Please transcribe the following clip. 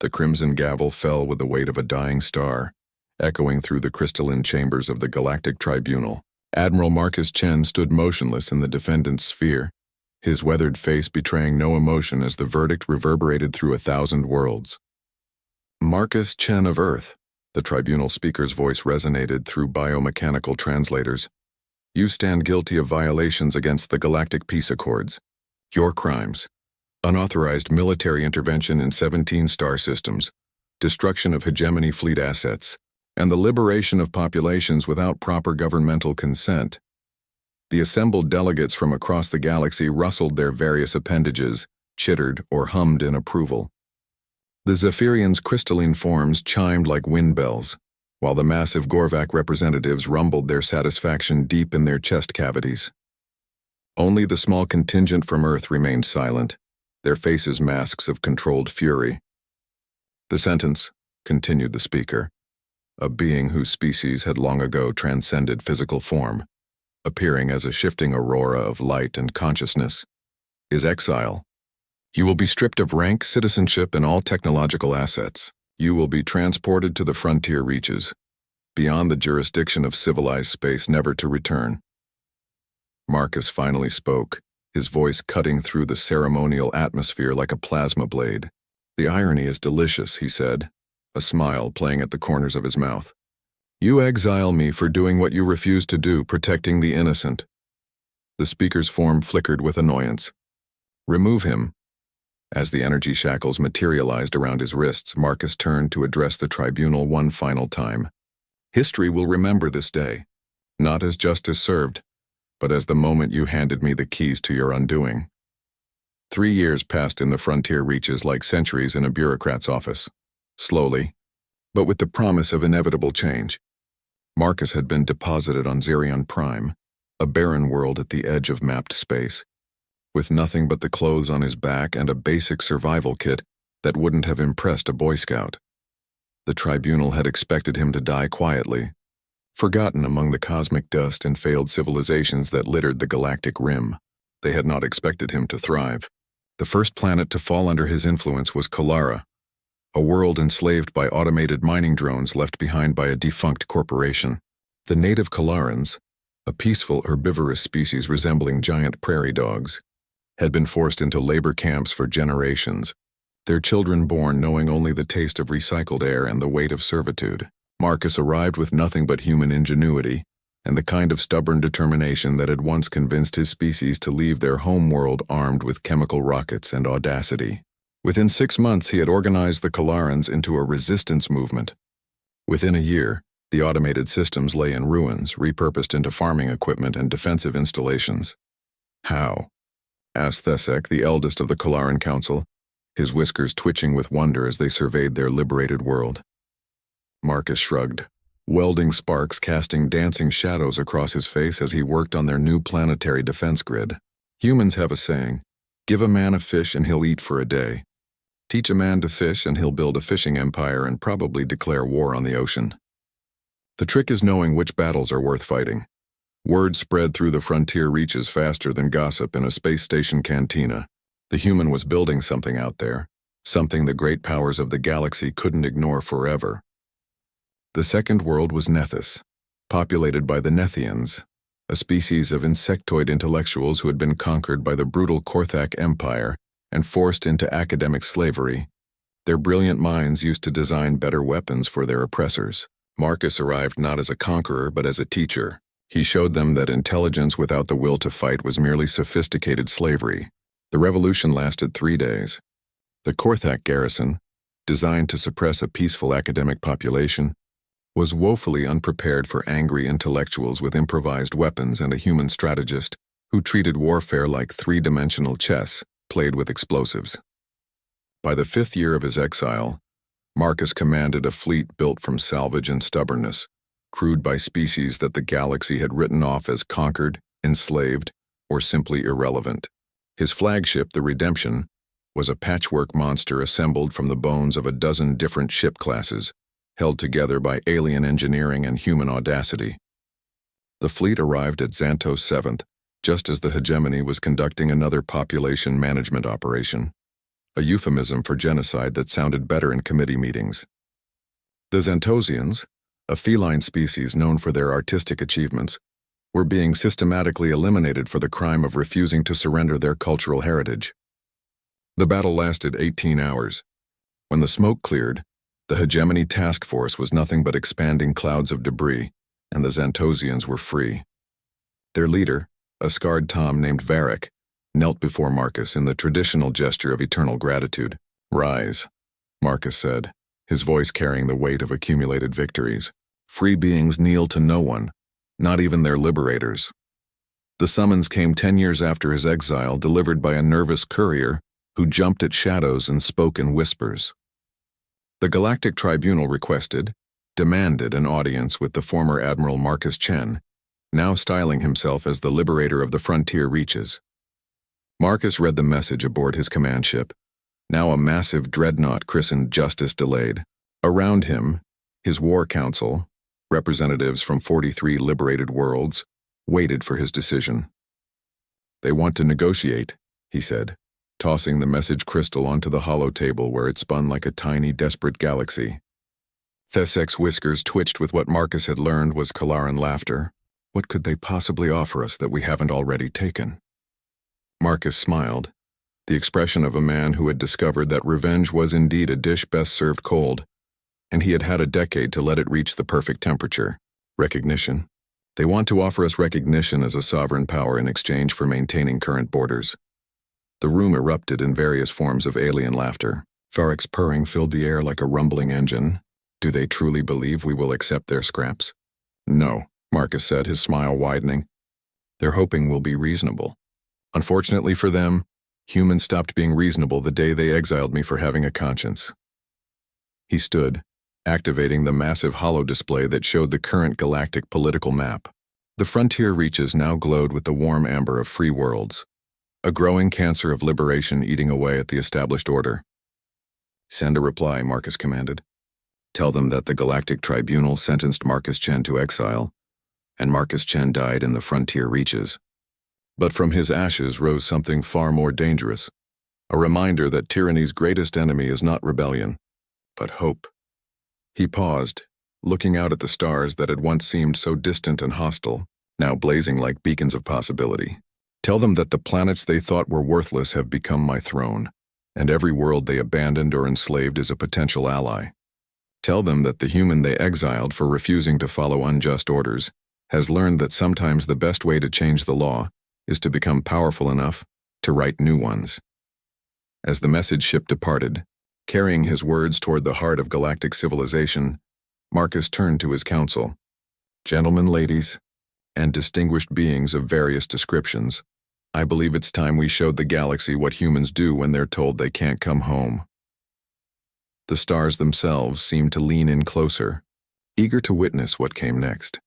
The crimson gavel fell with the weight of a dying star, echoing through the crystalline chambers of the Galactic Tribunal. Admiral Marcus Chen stood motionless in the defendant's sphere, his weathered face betraying no emotion as the verdict reverberated through 1,000 worlds. Marcus Chen of Earth, the tribunal speaker's voice resonated through biomechanical translators. You stand guilty of violations against the Galactic Peace Accords. Your crimes: unauthorized military intervention in 17 star systems, destruction of hegemony fleet assets, and the liberation of populations without proper governmental consent. The assembled delegates from across the galaxy rustled their various appendages, chittered, or hummed in approval. The Zephyrians' crystalline forms chimed like wind bells, while the massive Gorvak representatives rumbled their satisfaction deep in their chest cavities. Only the small contingent from Earth remained silent, their faces masks of controlled fury. The sentence, continued the speaker, a being whose species had long ago transcended physical form, appearing as a shifting aurora of light and consciousness, is Exile. You will be stripped of rank, citizenship, and all technological assets. You will be transported to the frontier reaches, beyond the jurisdiction of civilized space, never to return. Marcus finally spoke, his voice cutting through the ceremonial atmosphere like a plasma blade. The irony is delicious, he said, a smile playing at the corners of his mouth. You exile me for doing what you refuse to do, protecting the innocent. The speaker's form flickered with annoyance. Remove him. As the energy shackles materialized around his wrists, Marcus turned to address the tribunal one final time. History will remember this day, not as justice served, but as the moment you handed me the keys to your undoing. 3 years passed in the frontier reaches like centuries in a bureaucrat's office. Slowly, but with the promise of inevitable change, Marcus had been deposited on Xerion Prime, a barren world at the edge of mapped space, with nothing but the clothes on his back and a basic survival kit that wouldn't have impressed a Boy Scout. The tribunal had expected him to die quietly, forgotten among the cosmic dust and failed civilizations that littered the galactic rim. They had not expected him to thrive. The first planet to fall under his influence was Kalara, a world enslaved by automated mining drones left behind by a defunct corporation. The native Kalarans, a peaceful herbivorous species resembling giant prairie dogs, had been forced into labor camps for generations, their children born knowing only the taste of recycled air and the weight of servitude. Marcus arrived with nothing but human ingenuity and the kind of stubborn determination that had once convinced his species to leave their home world armed with chemical rockets and audacity. Within 6 months, he had organized the Kalarans into a resistance movement. Within a year, the automated systems lay in ruins, repurposed into farming equipment and defensive installations. How? Asked Thesek, the eldest of the Kalaran Council, his whiskers twitching with wonder as they surveyed their liberated world. Marcus shrugged, welding sparks casting dancing shadows across his face as he worked on their new planetary defense grid. Humans have a saying, give a man a fish and he'll eat for a day. Teach a man to fish and he'll build a fishing empire and probably declare war on the ocean. The trick is knowing which battles are worth fighting. Word spread through the frontier reaches faster than gossip in a space station cantina. The human was building something out there, something the great powers of the galaxy couldn't ignore forever. The second world was Nethys, populated by the Nethians, a species of insectoid intellectuals who had been conquered by the brutal Korthak Empire and forced into academic slavery. Their brilliant minds used to design better weapons for their oppressors. Marcus arrived not as a conqueror but as a teacher. He showed them that intelligence without the will to fight was merely sophisticated slavery. The revolution lasted 3 days. The Korthak garrison, designed to suppress a peaceful academic population, was woefully unprepared for angry intellectuals with improvised weapons and a human strategist who treated warfare like three-dimensional chess played with explosives. By the 5th year of his exile, Marcus commanded a fleet built from salvage and stubbornness, crewed by species that the galaxy had written off as conquered, enslaved, or simply irrelevant. His flagship, the Redemption, was a patchwork monster assembled from the bones of a dozen different ship classes, held together by alien engineering and human audacity. The fleet arrived at Xantos 7th, just as the hegemony was conducting another population management operation. a euphemism for genocide that sounded better in committee meetings. The Xantosians, a feline species known for their artistic achievements, were being systematically eliminated for the crime of refusing to surrender their cultural heritage. The battle lasted 18 hours. When the smoke cleared, the hegemony task force was nothing but expanding clouds of debris, and the Xantosians were free. Their leader, a scarred Tom named Varric, knelt before Marcus in the traditional gesture of eternal gratitude. "Rise," Marcus said, his voice carrying the weight of accumulated victories. "Free beings kneel to no one, not even their liberators." The summons came 10 years after his exile, delivered by a nervous courier who jumped at shadows and spoke in whispers. The Galactic Tribunal demanded an audience with the former Admiral Marcus Chen, now styling himself as the liberator of the frontier reaches. Marcus read the message aboard his command ship, now a massive dreadnought christened Justice Delayed. Around him, his war council, representatives from 43 liberated worlds, waited for his decision. "They want to negotiate," he said, tossing the message crystal onto the hollow table where it spun like a tiny, desperate galaxy. Thessek's whiskers twitched with what Marcus had learned was Kalaran laughter. "What could they possibly offer us that we haven't already taken?" Marcus smiled, the expression of a man who had discovered that revenge was indeed a dish best served cold, and he had had a decade to let it reach the perfect temperature. "Recognition. They want to offer us recognition as a sovereign power in exchange for maintaining current borders." The room erupted in various forms of alien laughter. Varric's purring filled the air like a rumbling engine. "Do they truly believe we will accept their scraps?" "No," Marcus said, his smile widening. "They're hoping we'll be reasonable. Unfortunately for them, humans stopped being reasonable the day they exiled me for having a conscience." He stood, activating the massive holo display that showed the current galactic political map. The frontier reaches now glowed with the warm amber of free worlds, a growing cancer of liberation eating away at the established order. "Send a reply," Marcus commanded. "Tell them that the Galactic Tribunal sentenced Marcus Chen to exile, and Marcus Chen died in the frontier reaches. But from his ashes rose something far more dangerous, a reminder that tyranny's greatest enemy is not rebellion, but hope." He paused, looking out at the stars that had once seemed so distant and hostile, now blazing like beacons of possibility. "Tell them that the planets they thought were worthless have become my throne, and every world they abandoned or enslaved is a potential ally. Tell them that the human they exiled for refusing to follow unjust orders has learned that sometimes the best way to change the law is to become powerful enough to write new ones." As the message ship departed, carrying his words toward the heart of galactic civilization, Marcus turned to his council. "Gentlemen, ladies, and distinguished beings of various descriptions, I believe it's time we showed the galaxy what humans do when they're told they can't come home." The stars themselves seemed to lean in closer, eager to witness what came next.